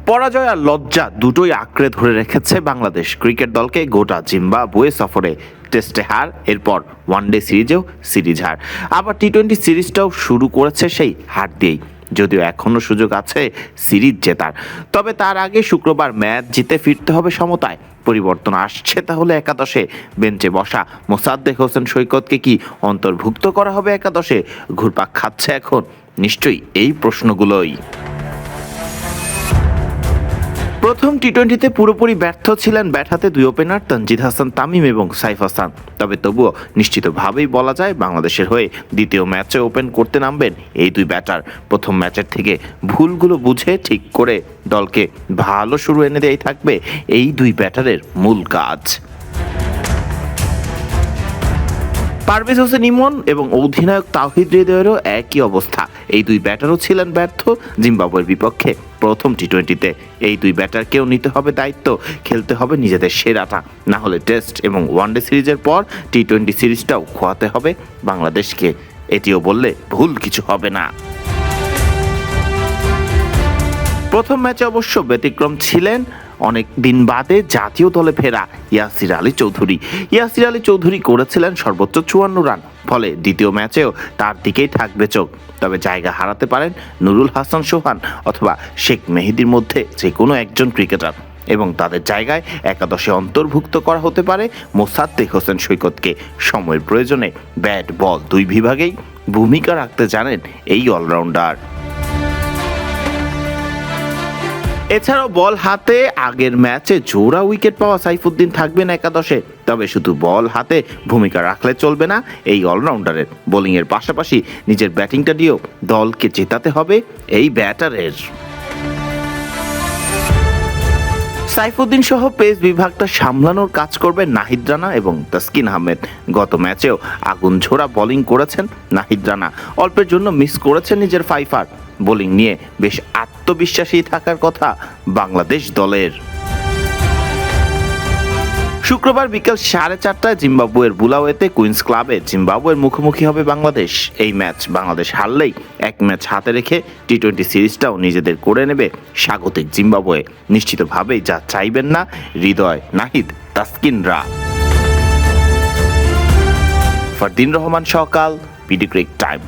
পরাজয় আর লজ্জা দুটোই আঁকড়ে ধরে রেখেছে বাংলাদেশ ক্রিকেট দলকে গোটা জিম্বাবুয়ে সফরে। টেস্টে হার, এরপর ওয়ানডে সিরিজেও সিরিজ হার, আবার টি-20 সিরিজটাও শুরু করেছে সেই হার দিয়েই। যদিও এখনও সুযোগ আছে সিরিজ জেতার, তবে তার আগে শুক্রবার ম্যাচ জিতে ফিরতে হবে সমতায়। পরিবর্তন আসছে তাহলে একাদশে। বেঞ্চে বসা মোসাদ্দেক হোসেন সৈকতকে কি অন্তর্ভুক্ত করা হবে একাদশে? ঘুরপাক খাচ্ছে এখন নিশ্চয়ই এই প্রশ্নগুলোই। প্রথম টি-20তে পুরোপুরি ব্যর্থ ছিলেন ব্যাট হাতে দুই ওপেনার তানজিদ হাসান তামিম এবং সাইফ হাসান। তবে তবুও নিশ্চিতভাবেই বলা যায় বাংলাদেশের হয়ে দ্বিতীয় ম্যাচে ওপেন করতে নামবেন এই দুই ব্যাটার। প্রথম ম্যাচের থেকে ভুলগুলো বুঝে ঠিক করে দলকে ভালো শুরু এনে দেওয়াই থাকবে এই দুই ব্যাটারের মূল কাজ। পারভেজ হোসেন ইমন এবং অধিনায়ক তাওহিদ হৃদয়েরও একই অবস্থা। এই দুই ব্যাটারও ছিলেন ব্যর্থ জিম্বাবুয়ের বিপক্ষে প্রথম টি-20তে। এই দুই ব্যাটারকেও নিতে হবে দায়িত্ব, খেলতে হবে নিজেদের সেরাটা, না হলে টেস্ট এবং ওয়ানডে সিরিজের পর টি-20 সিরিজটাও খোয়াতে হবে বাংলাদেশকে। এটিও বললে ভুল কিছু হবে না। প্রথম ম্যাচে অবশ্য ব্যতিক্রম ছিলেন অনেক দিন বাদে জাতীয় দলে ফেরা ইয়াসির আলী চৌধুরী। ইয়াসির আলী চৌধুরী করেছিলেন সর্বোচ্চ 54 রান, ফলে দ্বিতীয় ম্যাচেও তার দিকেই থাকবে চোখ। তবে জায়গা হারাতে পারেন নুরুল হাসান সোহান অথবা শেখ মেহেদীর মধ্যে যে কোনো একজন ক্রিকেটার, এবং তাদের জায়গায় একাদশে অন্তর্ভুক্ত করা হতে পারে মোসাদ্দেক হোসেন সৈকতকে। সময়ের প্রয়োজনে ব্যাট বল দুই বিভাগেই ভূমিকা রাখতে জানেন এই অলরাউন্ডার। এছাড়াও বল হাতে আগের ম্যাচে জোড়া উইকেট পাওয়া সাইফুদ্দিন থাকবেন একাদশে। তবে শুধু বল হাতে ভূমিকা রাখলে চলবে না এই অলরাউন্ডারের। বোলিংয়ের পাশাপাশি নিজের ব্যাটিংটা দিয়েও দলকে জেতাতে হবে এই ব্যাটারের। সাইফুদ্দিন সহ পেস বিভাগটা সামলানোর কাজ করবে নাহিদ রানা এবং তাসকিন আহমেদ। গত ম্যাচেও আগুন ঝোড়া বোলিং করেছেন নাহিদ রানা, অল্পের জন্য মিস করেছেন নিজের ফাইফার। বোলিং নিয়ে বেশ আত্মবিশ্বাসী থাকার কথা বাংলাদেশ দলের। শুক্রবার বিকেল 4:30টায় জিম্বাবুয়ের বুলাওয়েতে কুইন্স ক্লাবে জিম্বাবুয়ের মুখোমুখি হবে বাংলাদেশ। এই ম্যাচ বাংলাদেশ হারলেই এক ম্যাচ হাতে রেখে টি-20 সিরিজটাও নিজেদের করে নেবে স্বাগতিক জিম্বাবুয়ে। নিশ্চিতভাবেই যা চাইবেন না হৃদয়, নাহিদ, তাসকিনরা। ফারদিন রহমান সকাল, বিডি ক্রিক টাইম।